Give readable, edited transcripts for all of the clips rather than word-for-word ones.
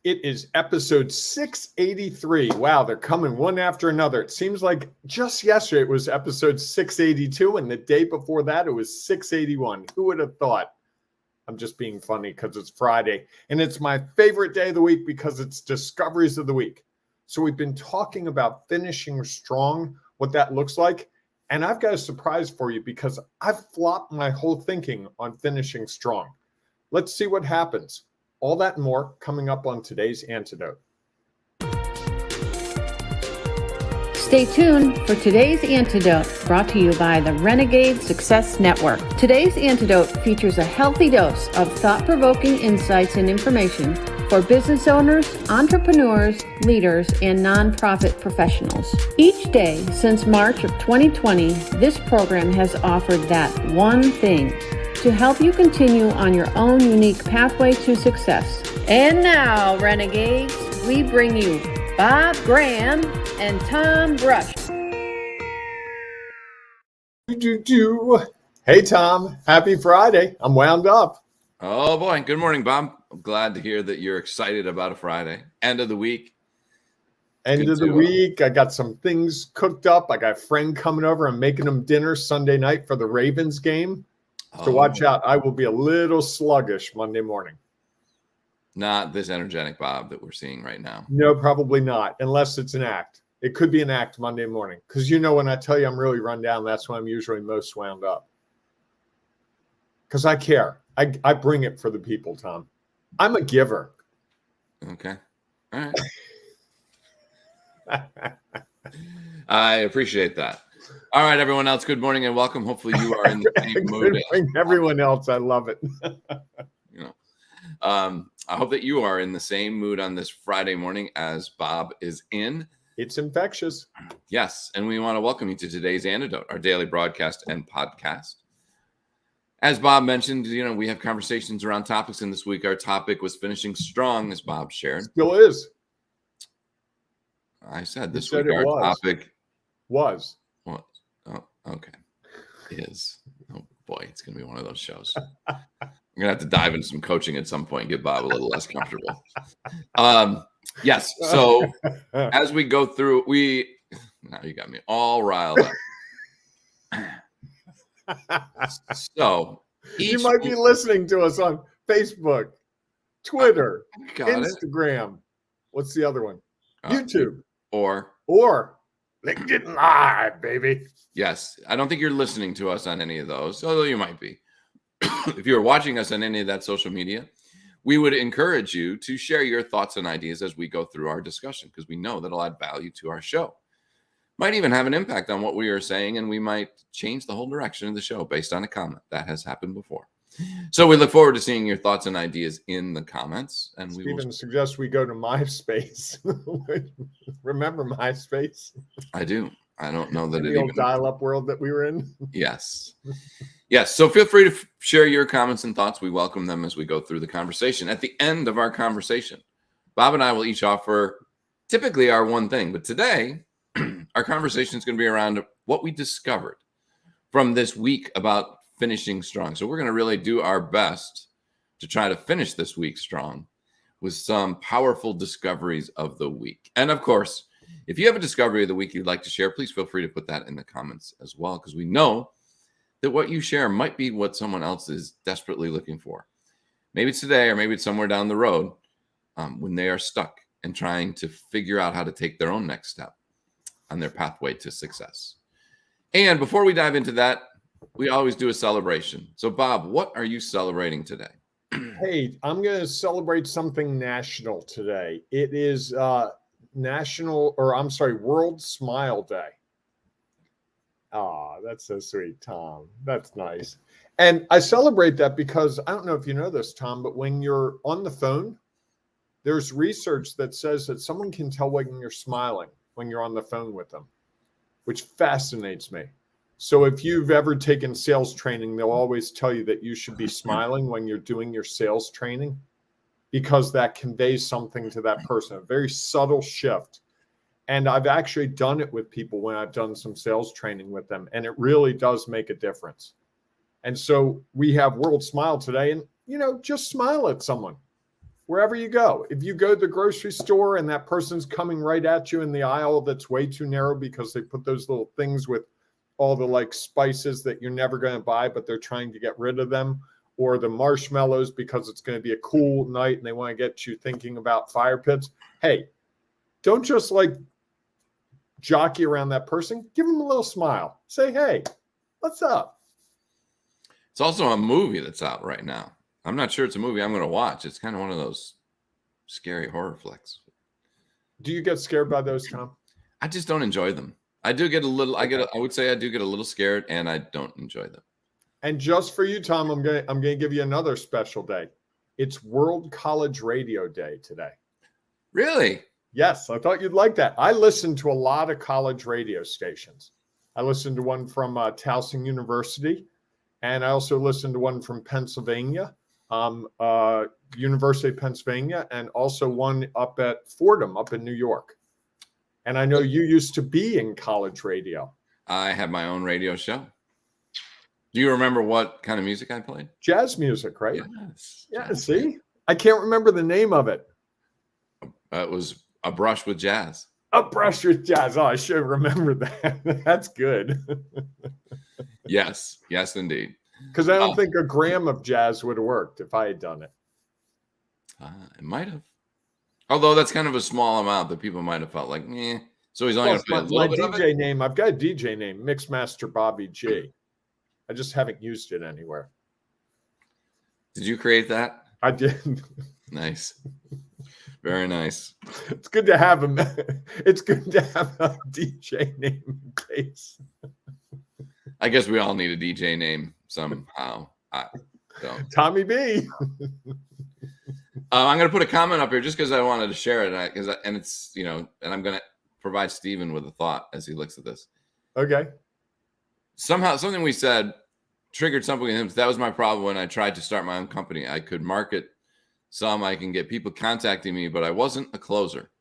It is episode 683. Wow, they're coming one after another. It seems like just yesterday it was episode 682, and the day before that it was 681. Who would have thought? I'm just being funny because it's Friday, and it's my favorite day of the week because it's Discoveries of the Week. So we've been talking about finishing strong, what that looks like, and I've got a surprise for you because I've flopped my whole thinking on finishing strong. Let's see what happens. All that and more coming up on today's Antidote. Stay tuned for today's Antidote, brought to you by the Renegade Success Network. Today's Antidote features a healthy dose of thought-provoking insights and information for business owners, entrepreneurs, leaders, and nonprofit professionals. Each day since March of 2020, this program has offered that one thing to help you continue on your own unique pathway to success. And now, Renegades, we bring you Bob Graham and Tom Brush. Hey, Tom. Happy Friday. I'm wound up. Oh, boy. Good morning, Bob. I'm glad to hear that you're excited about a Friday. End of the week. End of the week. I got some things cooked up. I got a friend coming over. I'm making them dinner Sunday night for the Ravens game. So watch out. I will be a little sluggish Monday morning. Not this energetic Bob that we're seeing right now. No, probably not, unless it's an act. It could be an act Monday morning. Because when I tell you I'm really run down, that's when I'm usually most wound up. Because I care. I bring it for the people, Tom. I'm a giver. Okay. All right. I appreciate that. All right, everyone else, good morning and welcome. Hopefully you are in the same mood. Everyone else, I love it. I hope that you are in the same mood on this Friday morning as Bob is in. It's infectious. Yes, and we want to welcome you to today's Antidote, our daily broadcast and podcast. As Bob mentioned, we have conversations around topics, and this week our topic was finishing strong, as Bob shared. Still is. I said this week our topic was. Oh, okay. Is. Oh, boy, it's going to be one of those shows. I'm going to have to dive into some coaching at some point and get Bob a little less comfortable. Yes. So as we go through, now you got me all riled up. So you might be listening to us on Facebook, Twitter, Instagram. What's the other one? YouTube. Or LinkedIn Live, baby. Yes. I don't think you're listening to us on any of those, although you might be. If you're watching us on any of that social media, we would encourage you to share your thoughts and ideas as we go through our discussion, because we know that'll add value to our show. Might even have an impact on what we are saying, and we might change the whole direction of the show based on a comment. That has happened before. So we look forward to seeing your thoughts and ideas in the comments. And Stephen suggests we go to MySpace. Remember MySpace? I do. I don't know that the old dial-up world that we were in. Yes. Yes. So feel free to share your comments and thoughts. We welcome them as we go through the conversation. At the end of our conversation, Bob and I will each offer typically our one thing. But today, our conversation is going to be around what we discovered from this week about finishing strong. So we're going to really do our best to try to finish this week strong with some powerful discoveries of the week. And of course, if you have a discovery of the week you'd like to share, please feel free to put that in the comments as well, because we know that what you share might be what someone else is desperately looking for. Maybe it's today, or maybe it's somewhere down the road when they are stuck and trying to figure out how to take their own next step on their pathway to success. And before we dive into that, we always do a celebration. So, Bob, what are you celebrating today? Hey, I'm going to celebrate something national today. It is World Smile Day. Oh, that's so sweet, Tom. That's nice. And I celebrate that because I don't know if you know this, Tom, but when you're on the phone, there's research that says that someone can tell when you're smiling when you're on the phone with them, which fascinates me. So if you've ever taken sales training, they'll always tell you that you should be smiling when you're doing your sales training, because that conveys something to that person, a very subtle shift. And I've actually done it with people when I've done some sales training with them, and it really does make a difference. And so we have World Smile today, and, just smile at someone. wherever you go. If you go to the grocery store and that person's coming right at you in the aisle that's way too narrow because they put those little things with all the like spices that you're never going to buy, but they're trying to get rid of them, or the marshmallows because it's going to be a cool night and they want to get you thinking about fire pits. Hey, don't just like jockey around that person. Give them a little smile. Say, hey, what's up? It's also a movie that's out right now. I'm not sure it's a movie I'm going to watch. It's kind of one of those scary horror flicks. Do you get scared by those, Tom? I just don't enjoy them. I do get a little. I would say I do get a little scared, and I don't enjoy them. And just for you, Tom, I'm gonna give you another special day. It's World College Radio Day today. Really? Yes, I thought you'd like that. I listen to a lot of college radio stations. I listened to one from Towson University, and I also listened to one from Pennsylvania, University of Pennsylvania, and also one up at Fordham up in New York. And I know you used to be in college radio. I had my own radio show. Do you remember what kind of music I played? Jazz music, right? Yes. Yeah, see? I can't remember the name of it. It was A Brush with Jazz. A Brush with Jazz. Oh, I should remember that. That's good. Yes, indeed. Because I don't think a gram of jazz would have worked if I had done it. It might have. Although that's kind of a small amount that people might have felt like, so he's only going to play a little bit of it. My DJ name, I've got a DJ name, Mixmaster Bobby G. I just haven't used it anywhere. Did you create that? I did. Nice. Very nice. It's good to have it's good to have a DJ name in case. I guess we all need a DJ name somehow. Tommy B. I'm going to put a comment up here just because I wanted to share it, and it's and I'm going to provide Stephen with a thought as he looks at this. Okay. Somehow, something we said triggered something in him. That was my problem when I tried to start my own company. I could market some, I can get people contacting me, but I wasn't a closer.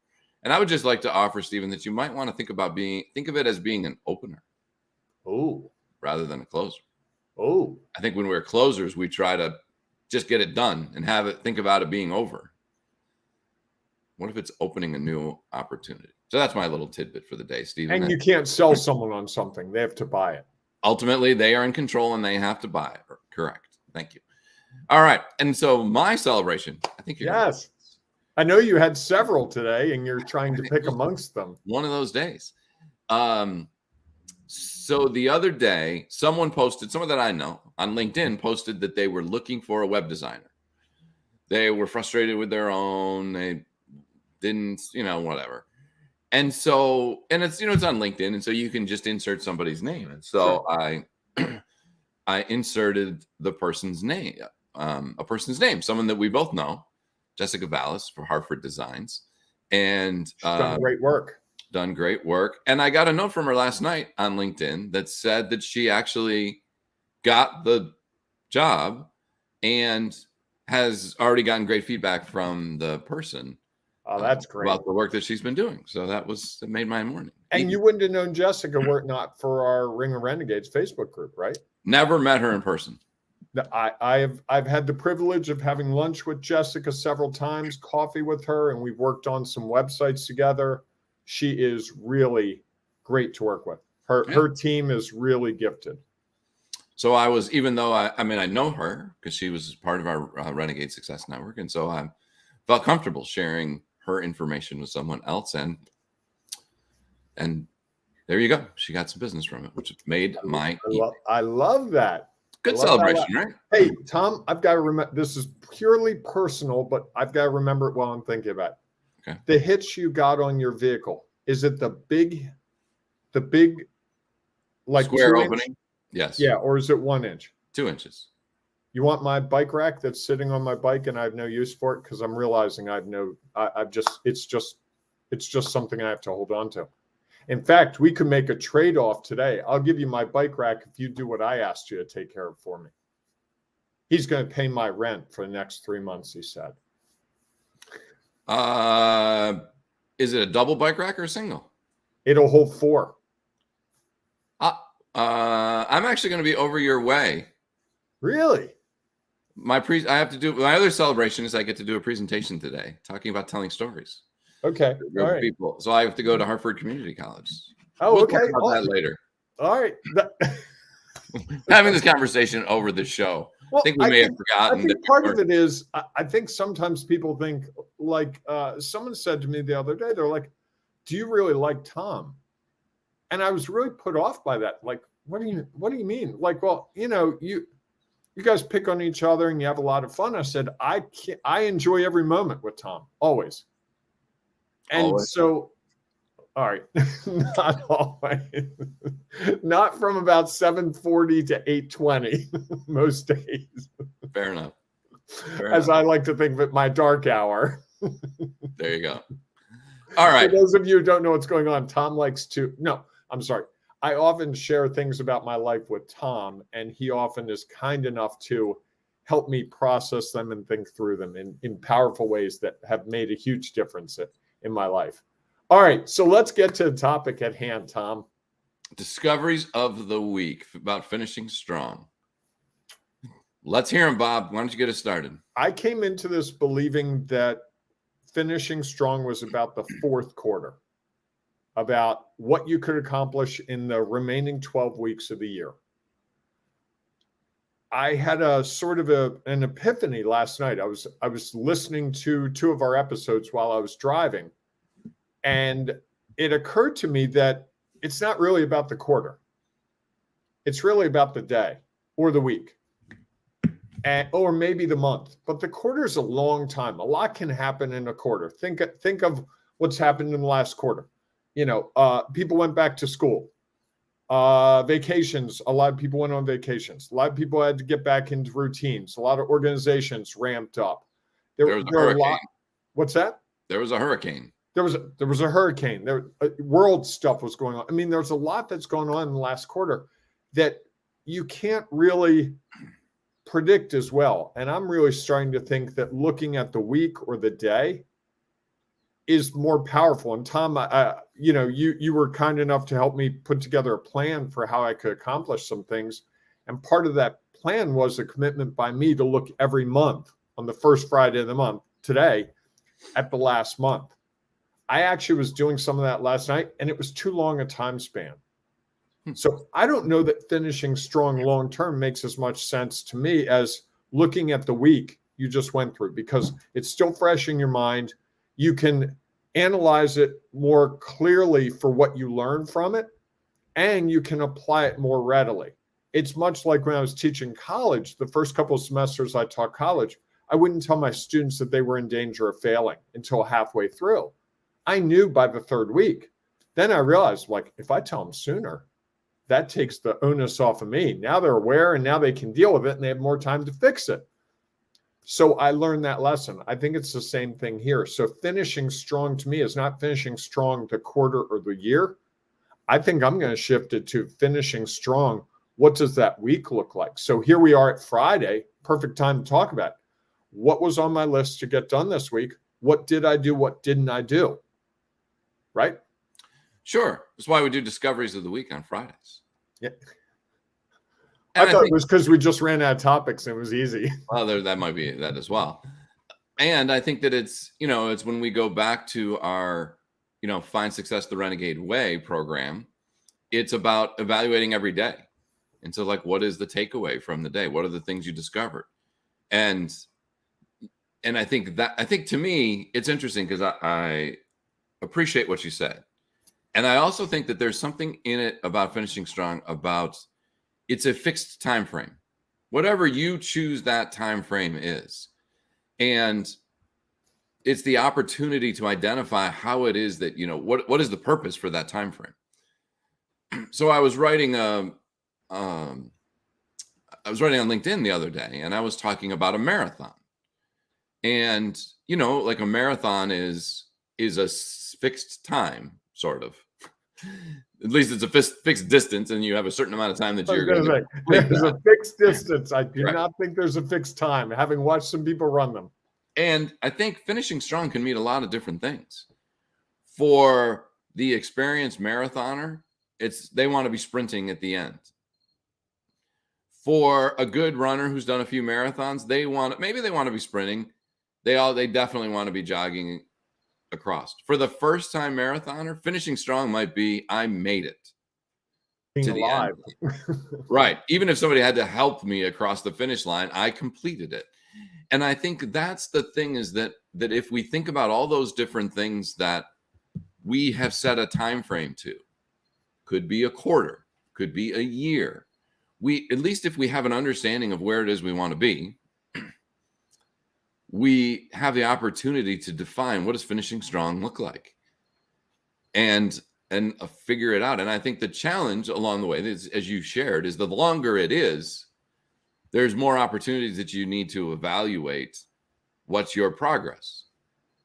And I would just like to offer, Stephen, that you might want to think of it as being an opener. Oh. Rather than a closer. Oh. I think when we're closers, we try to just get it done and think about it being over. What if it's opening a new opportunity? So that's my little tidbit for the day, Stephen. And you can't sell someone on something. They have to buy it. Ultimately, they are in control and they have to buy it. Correct. Thank you. All right. And so my celebration, I think you're yes. I know you had several today and you're trying to pick amongst them. One of those days. So the other day, someone that I know on LinkedIn posted that they were looking for a web designer. They were frustrated with their own. They didn't, whatever. And so, and it's, it's on LinkedIn. And so you can just insert somebody's name. And so sure. I inserted the person's name, someone that we both know, Jessica Vallis for Hartford Designs. And she's done great work. Done great work. And I got a note from her last night on LinkedIn that said that she actually got the job and has already gotten great feedback from the person. Oh, that's great. About the work that she's been doing. So that made my morning. And you wouldn't have known Jessica were it not for our Ring of Renegades Facebook group, right? Never met her in person. I've had the privilege of having lunch with Jessica several times, coffee with her, and we've worked on some websites together. She is really great to work with. Her team is really gifted. So I was, even though I know her because she was part of our Renegade Success Network. And so I felt comfortable sharing her information with someone else. And there you go. She got some business from it, which made I love that. Good celebration, right? Hey, Tom, I've got to remember, this is purely personal, but I've got to remember it while I'm thinking about it. Okay. The hitch you got on your vehicle, is it the big like square opening? Yes. Yeah, or is it 1 inch? 2 inches. You want my bike rack that's sitting on my bike and I have no use for it because I'm realizing it's just something I have to hold on to. In fact, we could make a trade-off today. I'll give you my bike rack if you do what I asked you to take care of for me. He's going to pay my rent for the next 3 months, he said. Is it a double bike rack or a single? It'll hold 4. I'm actually going to be over your way. Really? I have to do my other celebration is I get to do a presentation today talking about telling stories. Okay. All right. People. So I have to go to Hartford Community College. Oh, we'll okay. talk about that later. All right. Having this conversation over the show. Well, I think we may have forgotten. I think part of it is I think sometimes people think like someone said to me the other day, they're like, "Do you really like Tom?" And I was really put off by that. Like, what do you mean? Like, well, you guys pick on each other and you have a lot of fun. I said, I enjoy every moment with Tom, always. And always. So, all right, not always, not from about 7:40 to 8:20 most days. Fair enough. I like to think of it, my dark hour. There you go. All right. For those of you who don't know what's going on, Tom likes to, no, I'm sorry. I often share things about my life with Tom, and he often is kind enough to help me process them and think through them in powerful ways that have made a huge difference in my life. All right, so let's get to the topic at hand, Tom. Discoveries of the week about finishing strong. Let's hear them, Bob. Why don't you get us started? I came into this believing that finishing strong was about the fourth quarter, about what you could accomplish in the remaining 12 weeks of the year. I had a sort of an epiphany last night. I was listening to two of our episodes while I was driving, and it occurred to me that it's not really about the quarter. It's really about the day or the week, or maybe the month. But the quarter is a long time. A lot can happen in a quarter. Think of what's happened in the last quarter. People went back to school. Vacations. A lot of people went on vacations. A lot of people had to get back into routines. A lot of organizations ramped up. There was a hurricane. What's that? There was a hurricane. There was a hurricane. World stuff was going on. I mean, there's a lot that's going on in the last quarter that you can't really predict as well. And I'm really starting to think that looking at the week or the day is more powerful. And Tom, you were kind enough to help me put together a plan for how I could accomplish some things. And part of that plan was a commitment by me to look every month on the first Friday of the month, today, at the last month. I actually was doing some of that last night, and it was too long a time span. So I don't know that finishing strong long-term makes as much sense to me as looking at the week you just went through, because it's still fresh in your mind. You can analyze it more clearly for what you learn from it, and you can apply it more readily. It's much like when I was teaching college, the first couple of semesters I taught college, I wouldn't tell my students that they were in danger of failing until halfway through. I knew by the third week. Then I realized, like, if I tell them sooner, that takes the onus off of me. Now they're aware, and now they can deal with it, and they have more time to fix it. So I learned that lesson. I think it's the same thing here. So finishing strong to me is not finishing strong the quarter or the year. I think I'm going to shift it to finishing strong. What does that week look like? So here we are at Friday, perfect time to talk about it. What was on my list to get done this week? What did I do? What didn't I do? Right? Sure. That's why we do discoveries of the week on Fridays. Yeah. And I thought it was because we just ran out of topics and it was easy. Well, that might be that as well. And I think that it's when we go back to our, Find Success the Renegade Way program, it's about evaluating every day. And so, like, what is the takeaway from the day? What are the things you discovered? And I think to me, it's interesting because I appreciate what you said. And I also think that there's something in it about finishing strong about it's a fixed time frame, whatever you choose that time frame is. And it's the opportunity to identify how it is that, what is the purpose for that time frame. So I was writing on LinkedIn the other day, and I was talking about a marathon. And, like a marathon is a fixed time, sort of. At least it's a fixed distance, and you have a certain amount of time that you're going to complete. There's a fixed distance. I do not think there's a fixed time, having watched some people run them. And I think finishing strong can mean a lot of different things. For the experienced marathoner, they want to be sprinting at the end. For a good runner who's done a few marathons, maybe they want to be sprinting. They definitely want to be jogging across. For the first time marathoner, finishing strong might be I made it Being to the alive. end. Right. Even if somebody had to help me across the finish line, I completed it. And I think that's the thing, is that if we think about all those different things that we have set a time frame to, could be a quarter, could be a year. At least if we have an understanding of where it is we want to be, we have the opportunity to define what does finishing strong look like, and figure it out. And I think the challenge along the way, as you shared, is the longer it is, there's more opportunities that you need to evaluate what's your progress.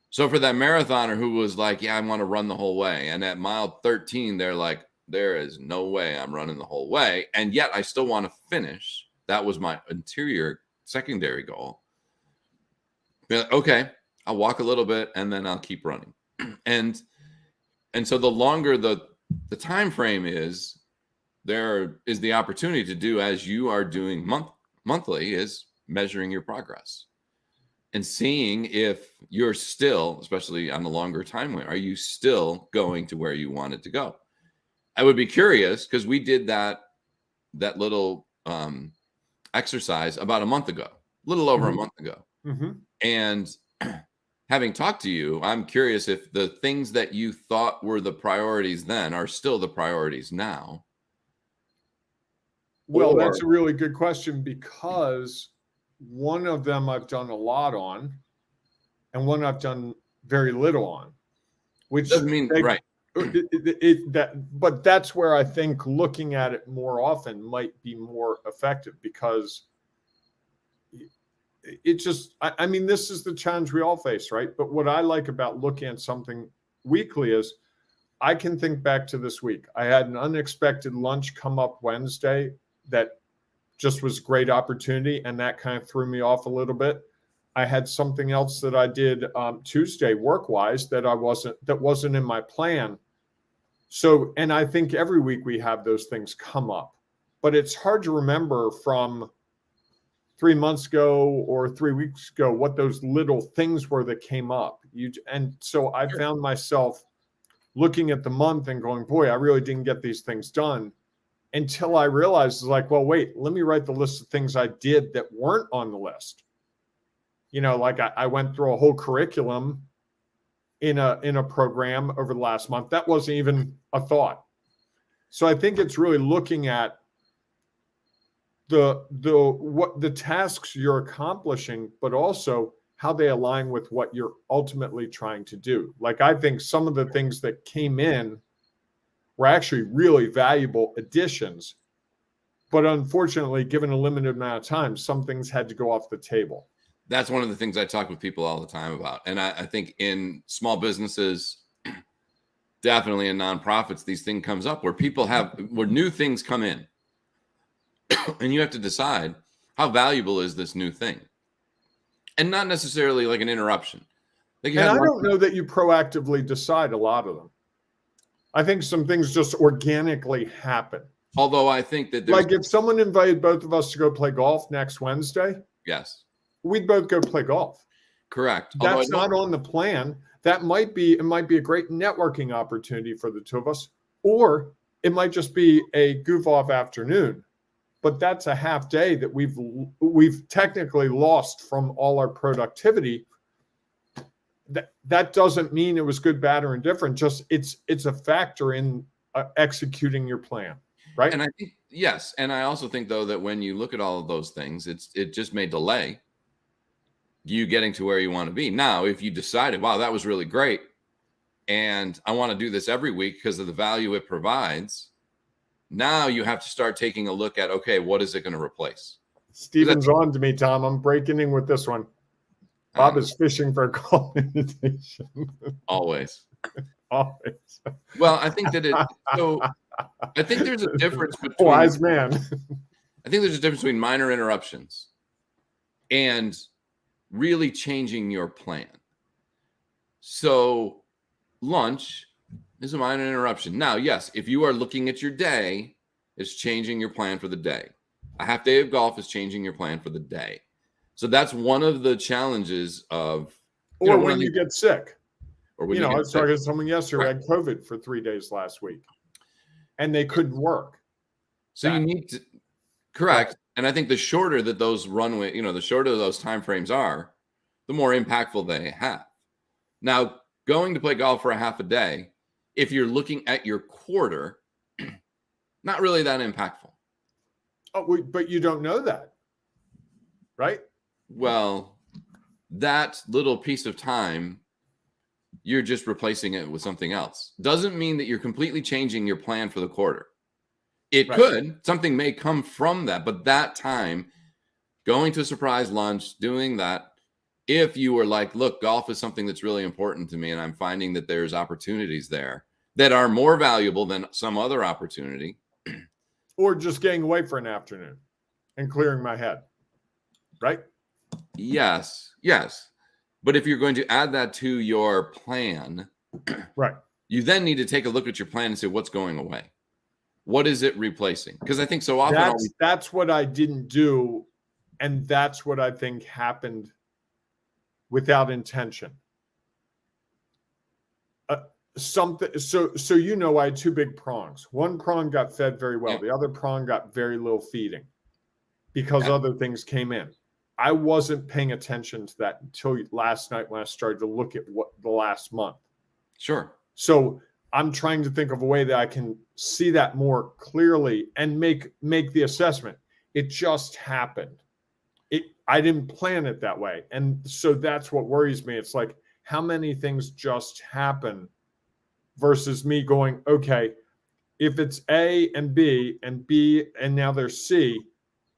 So for that marathoner who was like, yeah, I want to run the whole way, and at mile 13, they're like, there is no way I'm running the whole way, and yet I still want to finish. That was my secondary goal. Okay, I'll walk a little bit and then I'll keep running. And so the longer the time frame is, there is the opportunity to do as you are doing monthly, is measuring your progress and seeing if you're still, especially on the longer timeline, are you still going to where you wanted to go? I would be curious, because we did that little exercise about a month ago, a little over a month ago. Mm-hmm. And having talked to you, I'm curious if the things that you thought were the priorities then are still the priorities now. Well, that's a really good question, because one of them I've done a lot on, and one I've done very little on, which doesn't mean right. But that's where I think looking at it more often might be more effective, because it just, I mean, this is the challenge we all face, right? But what I like about looking at something weekly is I can think back to this week. I had an unexpected lunch come up Wednesday that just was a great opportunity, and that kind of threw me off a little bit. I had something else that I did Tuesday work-wise that wasn't in my plan. So, and I think every week we have those things come up, but it's hard to remember from 3 months ago or 3 weeks ago what those little things were that came up. And so I found myself looking at the month and going, boy, I really didn't get these things done, until I realized, like, well, wait, let me write the list of things I did that weren't on the list. You know, like I went through a whole curriculum in a program over the last month. That wasn't even a thought. So I think it's really looking at the tasks you're accomplishing, but also how they align with what you're ultimately trying to do. Like, I think some of the things that came in were actually really valuable additions, but unfortunately, given a limited amount of time, some things had to go off the table. That's one of the things I talk with people all the time about. And I think in small businesses, definitely in nonprofits, these things comes up where new things come in. And you have to decide, how valuable is this new thing? And not necessarily like an interruption. And I don't know that you proactively decide a lot of them. I think some things just organically happen. Although I think that like if someone invited both of us to go play golf next Wednesday, yes, we'd both go play golf. Correct. That's not on the plan. It might be a great networking opportunity for the two of us, or it might just be a goof off afternoon. But that's a half day that we've technically lost from all our productivity. That doesn't mean it was good, bad, or indifferent. Just it's a factor in executing your plan, right? And I think yes, and I also think though that when you look at all of those things, it just may delay you getting to where you want to be. Now, if you decided, wow, that was really great, and I want to do this every week because of the value it provides, now you have to start taking a look at, okay, what is it going to replace? Steven's on to me, Tom. I'm breaking in with this one. Bob is fishing for a call invitation. Always. Always. Well, I think that I think there's a difference between wise man. I think there's a difference between minor interruptions and really changing your plan. So lunch is a minor interruption. Now, yes, if you are looking at your day, it's changing your plan for the day. A half day of golf is changing your plan for the day. So that's one of the challenges of, or when you get sick. Or when I get was sick. talking to someone yesterday who had COVID for 3 days last week, and they couldn't work. So you need to, correct. And I think the shorter that those runway, the shorter those time frames are, the more impactful they have. Now, going to play golf for a half a day, if you're looking at your quarter, not really that impactful. Oh, but you don't know that, right? Well, that little piece of time, you're just replacing it with something else. Doesn't mean that you're completely changing your plan for the quarter. It could. Something may come from that, but that time, going to a surprise lunch, doing that, if you were like, look, golf is something that's really important to me, and I'm finding that there's opportunities there that are more valuable than some other opportunity. Or just getting away for an afternoon and clearing my head, right? Yes. But if you're going to add that to your plan, right, you then need to take a look at your plan and say, what's going away? What is it replacing? Because I think so often that's what I didn't do, and that's what I think happened without intention. Something. So I had two big prongs. One prong got fed very well. The other prong got very little feeding because other things came in. I wasn't paying attention to that until last night when I started to look at what the last month. Sure. So I'm trying to think of a way that I can see that more clearly and make the assessment. It just happened. I didn't plan it that way. And so that's what worries me. It's like, how many things just happen versus me going, okay, if it's A and B and now there's C,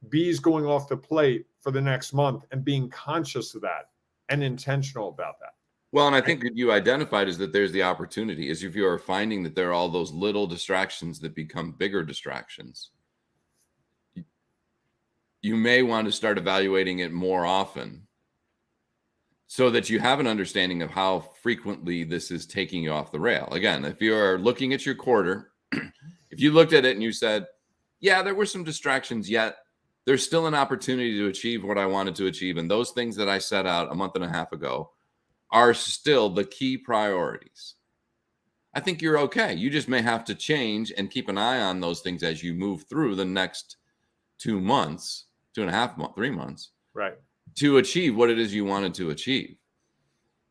B's going off the plate for the next month, and being conscious of that and intentional about that. Well, and I think what you identified is that there's the opportunity is if you are finding that there are all those little distractions that become bigger distractions, you may want to start evaluating it more often so that you have an understanding of how frequently this is taking you off the rail. Again, if you're looking at your quarter, if you looked at it and you said, yeah, there were some distractions, yet there's still an opportunity to achieve what I wanted to achieve. And those things that I set out a month and a half ago are still the key priorities. I think you're okay. You just may have to change and keep an eye on those things as you move through the next 2 months, 2.5 months, 3 months, right, to achieve what it is you wanted to achieve.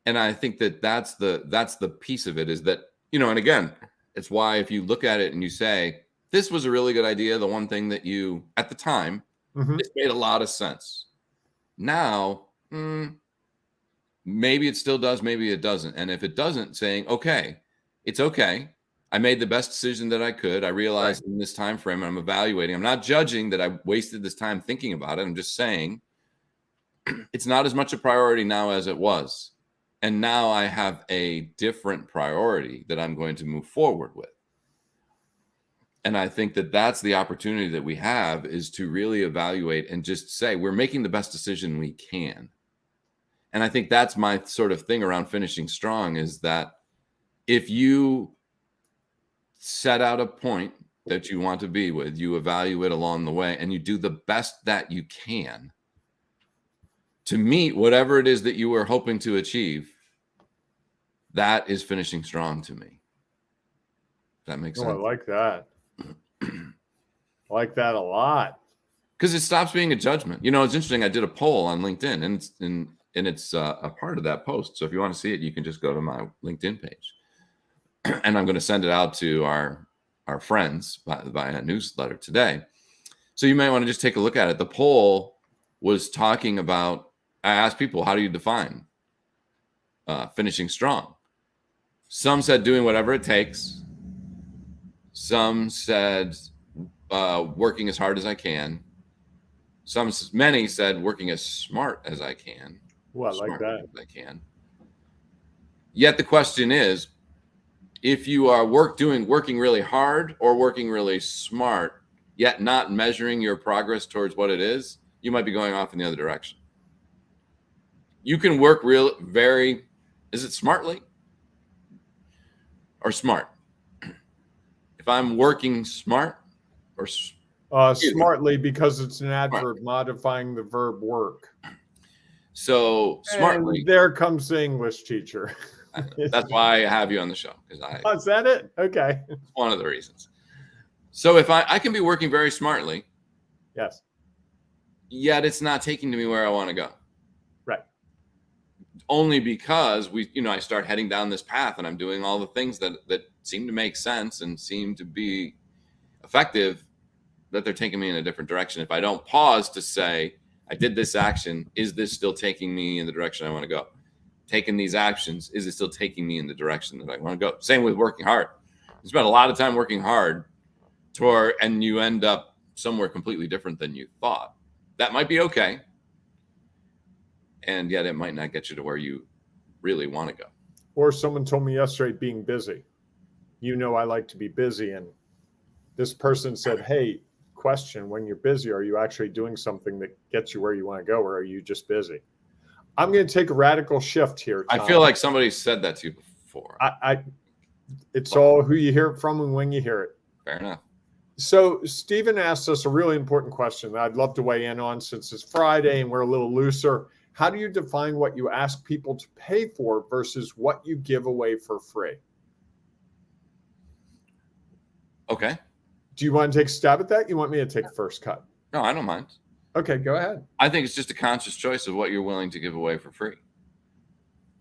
And I think that that's the piece of it is that, and again, it's why if you look at it and you say, this was a really good idea, the one thing that you, at the time, it made a lot of sense. Now, maybe it still does, maybe it doesn't. And if it doesn't, saying, okay, it's okay. I made the best decision that I could. I realized in this time frame, I'm evaluating. I'm not judging that I wasted this time thinking about it. I'm just saying it's not as much a priority now as it was. And now I have a different priority that I'm going to move forward with. And I think that that's the opportunity that we have is to really evaluate and just say, we're making the best decision we can. And I think that's my sort of thing around finishing strong is that if you set out a point that you want to be with, you evaluate along the way and you do the best that you can to meet whatever it is that you were hoping to achieve, that is finishing strong to me. That makes sense. I like that. I like that a lot. Because it stops being a judgment. It's interesting. I did a poll on LinkedIn, and it's a part of that post. So if you want to see it, you can just go to my LinkedIn page. And I'm going to send it out to our friends by a newsletter today. So you might want to just take a look at it. The poll was talking about, I asked people, how do you define finishing strong? Some said doing whatever it takes. Some said working as hard as I can. Many said working as smart as I can. Well, I like that. As I can. Yet the question is, if you are working really hard or working really smart, yet not measuring your progress towards what it is, you might be going off in the other direction. You can work is it smartly or smart? If I'm working smart or Smartly, because it's an adverb modifying the verb work. So smartly. And there comes the English teacher. That's why I have you on the show, because is that it? Okay. It's one of the reasons. So if I can be working very smartly, yes, yet it's not taking me where I want to go. Right. Only because I start heading down this path and I'm doing all the things that seem to make sense and seem to be effective, that they're taking me in a different direction. If I don't pause to say, I did this action, is this still taking me in the direction I want to go? Taking these actions, is it still taking me in the direction that I want to go? Same with working hard. You spend a lot of time working hard and you end up somewhere completely different than you thought. That might be okay. And yet it might not get you to where you really want to go. Or someone told me yesterday, being busy. I like to be busy. And this person said, hey, question, when you're busy, are you actually doing something that gets you where you want to go, or are you just busy? I'm going to take a radical shift here, Tom. I feel like somebody said that to you before. It's all who you hear it from and when you hear it. Fair enough. So Stephen asked us a really important question that I'd love to weigh in on, since it's Friday and we're a little looser. How do you define what you ask people to pay for versus what you give away for free? Okay. Do you want to take a stab at that? You want me to take a first cut? No, I don't mind. Okay, go ahead. I think it's just a conscious choice of what you're willing to give away for free.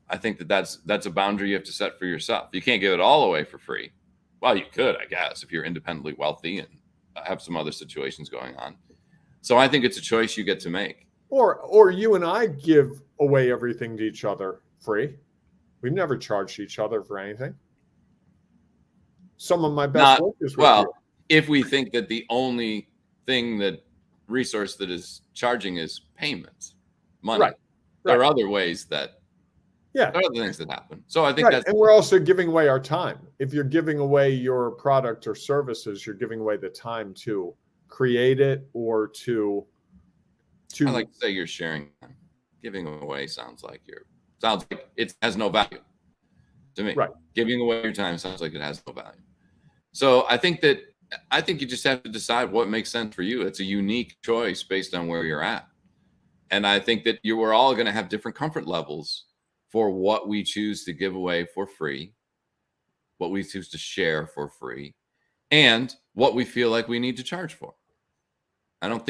I think that's a boundary you have to set for yourself. You can't give it all away for free. Well, you could, I guess, if you're independently wealthy and have some other situations going on. So I think it's a choice you get to make. Or you and I give away everything to each other free. We've never charged each other for anything. Some of my best work is with you. If we think that the only resource that is charging is payments, money. Right. There are other ways that, there are other things that happen. So I think that's. And we're also giving away our time. If you're giving away your product or services, you're giving away the time to create it or to. I like to say you're sharing time. Giving away sounds like it has no value to me. Right. Giving away your time sounds like it has no value. So I think you just have to decide what makes sense for you. It's a unique choice based on where you're at. And I think that we're all going to have different comfort levels for what we choose to give away for free, what we choose to share for free, and what we feel like we need to charge for. I don't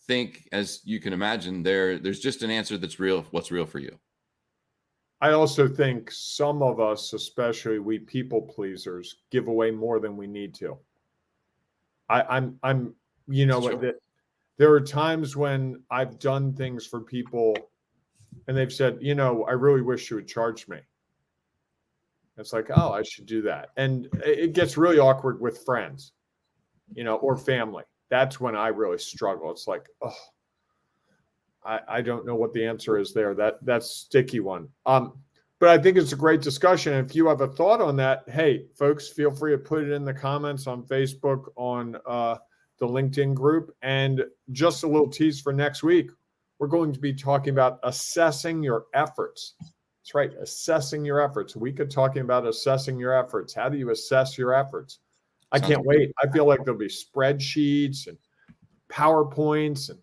think, as you can imagine, there's just an answer that's real, what's real for you. I also think some of us, especially we people pleasers, give away more than we need to. There are times when I've done things for people and they've said, I really wish you would charge me. It's like, oh, I should do that. And it gets really awkward with friends, or family. That's when I really struggle. It's like, oh, I don't know what the answer is there. That's a sticky one. But I think it's a great discussion. If you have a thought on that, hey, folks, feel free to put it in the comments on Facebook, on the LinkedIn group. And just a little tease for next week, we're going to be talking about assessing your efforts. That's right, assessing your efforts. We could talking about assessing your efforts. How do you assess your efforts? I can't wait. I feel like there'll be spreadsheets and PowerPoints and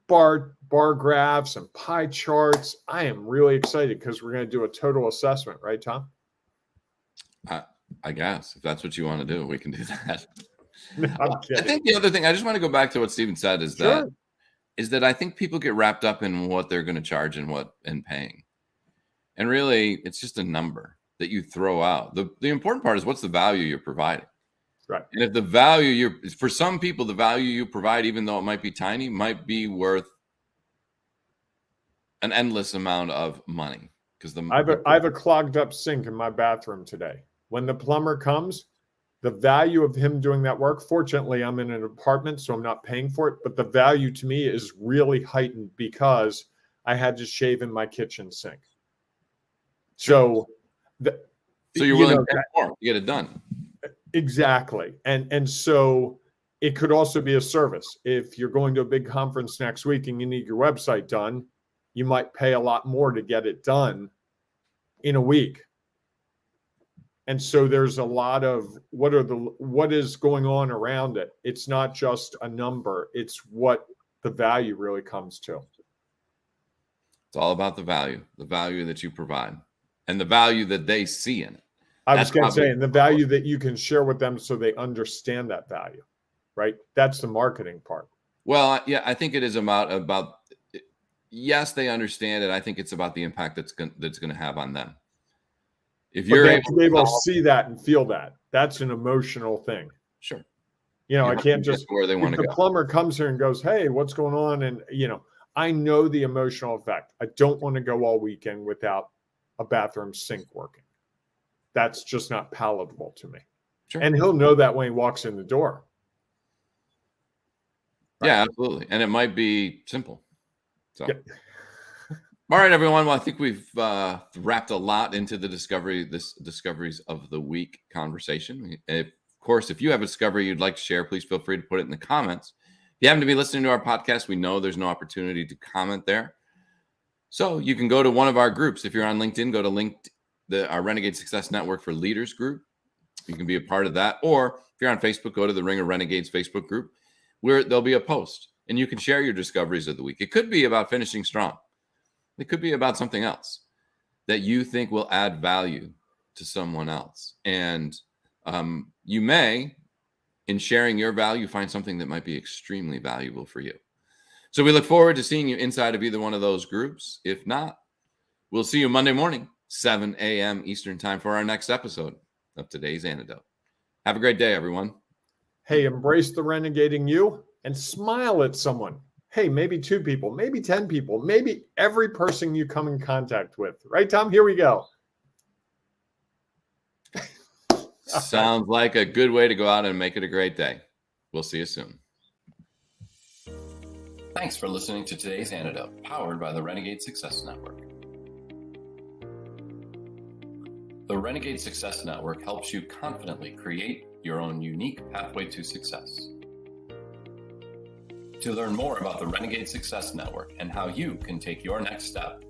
bar graphs and pie charts. I am really excited because we're going to do a total assessment, right, Tom? I guess if that's what you want to do, we can do that. No, I think the other thing, I just want to go back to what Stephen said, is that I think people get wrapped up in what they're going to charge and paying. And really, it's just a number that you throw out. The important part is what's the value you're providing. Right. And if the value for some people, the value you provide, even though it might be tiny, might be worth an endless amount of money. Because I have a clogged up sink in my bathroom today. When the plumber comes, the value of him doing that work, fortunately, I'm in an apartment, so I'm not paying for it. But the value to me is really heightened because I had to shave in my kitchen sink. So you're willing to pay more to get it done. Exactly. And so it could also be a service. If you're going to a big conference next week and you need your website done, you might pay a lot more to get it done in a week. And so there's a lot of what is going on around it. It's not just a number, it's what the value really comes to. It's all about the value that you provide and the value that they see in it. I was going to say, and the value that you can share with them so they understand that value, right? That's the marketing part. Well, yeah, I think it is about yes, they understand it. I think it's about the impact that's going to have on them. If you're able to be able to see that and feel that, that's an emotional thing. Sure. You know, I can't just where they want to go. The plumber comes here and goes, "Hey, what's going on?" And I know the emotional effect. I don't want to go all weekend without a bathroom sink working. That's just not palatable to me. Sure. And he'll know that when he walks in the door. Right? Yeah, absolutely. And it might be simple. So, yep. All right, everyone. Well, I think we've wrapped a lot into the discoveries of the week conversation. Of course, if you have a discovery you'd like to share, please feel free to put it in the comments. If you happen to be listening to our podcast, we know there's no opportunity to comment there. So you can go to one of our groups. If you're on LinkedIn, go to our Renegade Success Network for Leaders group. You can be a part of that. Or if you're on Facebook, go to the Ring of Renegades Facebook group, where there'll be a post and you can share your discoveries of the week. It could be about finishing strong. It could be about something else that you think will add value to someone else. And you may, in sharing your value, find something that might be extremely valuable for you. So we look forward to seeing you inside of either one of those groups. If not, we'll see you Monday morning, 7 a.m. Eastern time for our next episode of Today's Antidote. Have a great day, everyone. Hey, embrace the renegading you and smile at someone. Hey, maybe 2 people, maybe 10 people, maybe every person you come in contact with. Right, Tom? Here we go. Sounds like a good way to go out and make it a great day. We'll see you soon. Thanks for listening to Today's Antidote, powered by the Renegade Success Network. The Renegade Success Network helps you confidently create your own unique pathway to success. To learn more about the Renegade Success Network and how you can take your next step,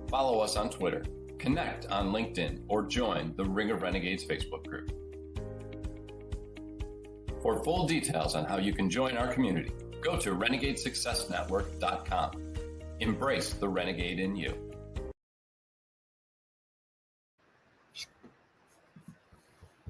follow us on Twitter, connect on LinkedIn, or join the Ring of Renegades Facebook group. For full details on how you can join our community, go to renegadesuccessnetwork.com. Embrace the renegade in you.